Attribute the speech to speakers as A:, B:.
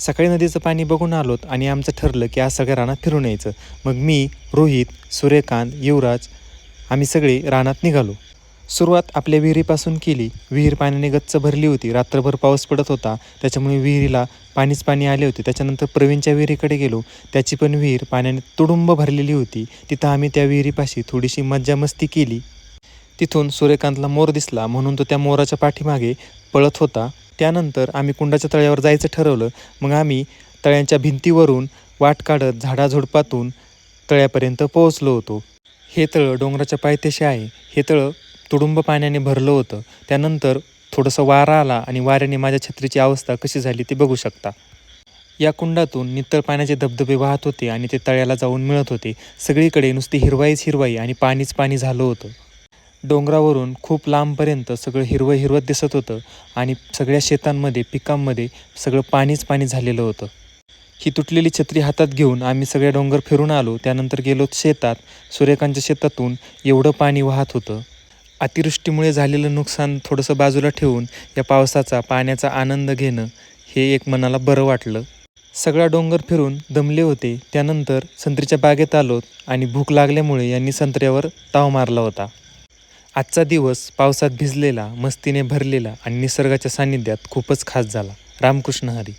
A: सकाळी नदीचं पाणी बघून आलोत आणि आमचं ठरलं की आज सगळ्या रानात फिरून यायचं. मग मी, रोहित, सूर्यकांत, युवराज आम्ही सगळे रानात निघालो. सुरुवात आपल्या विहिरीपासून केली. विहीर पाण्याने गच्च भरली होती. रात्रभर पाऊस पडत होता, त्याच्यामुळे विहिरीला पाणीच पाणी आले होते. त्याच्यानंतर प्रवीणच्या विहिरीकडे गेलो. त्याची पण विहीर पाण्याने तुडुंब भरलेली होती. तिथं आम्ही त्या विहिरीपाशी थोडीशी मज्जा मस्ती केली. तिथून सूर्यकांतला मोर दिसला म्हणून तो त्या मोराच्या पाठीमागे पळत होता. त्यानंतर आम्ही कुंडाच्या तळ्यावर जायचं ठरवलं. मग आम्ही तळ्यांच्या भिंतीवरून वाट काढत झाडाझुडपातून तळ्यापर्यंत पोहोचलो होतो. हे तळं डोंगराच्या पायथ्याशी आहे. हे तळं तुडुंब पाण्याने भरलं होतं. त्यानंतर थोडंसं वारा आला आणि वाऱ्याने माझ्या छत्रीची अवस्था कशी झाली ते बघू शकता. या कुंडातून नितळ पाण्याचे धबधबे वाहत होते आणि ते तळ्याला जाऊन मिळत होते. सगळीकडे नुसती हिरवाईच हिरवाई आणि पाणीच पाणी झालं होतं. डोंगरावरून खूप लांबपर्यंत सगळं हिरवं हिरवत दिसत होतं आणि सगळ्या शेतांमध्ये पिकांमध्ये सगळं पाणीच पाणी झालेलं होतं. ही तुटलेली छत्री हातात घेऊन आम्ही सगळ्या डोंगर फिरून आलो. त्यानंतर गेलो शेतात. सूर्यकांतच्या शेतातून एवढं पाणी वाहत होतं. अतिवृष्टीमुळे झालेलं नुकसान थोडंसं बाजूला ठेवून या पावसाचा पाण्याचा आनंद घेणं हे एक मनाला बरं वाटलं. सगळा डोंगर फिरून दमले होते. त्यानंतर संत्रीच्या बागेत आलोत आणि भूक लागल्यामुळे यांनी संत्र्यावर ताव मारला होता. आजचा दिवस पावसात भिजलेला, मस्तीने भरलेला आणि निसर्गाच्या सानिध्यात खूपच खास झाला. रामकृष्ण हरी.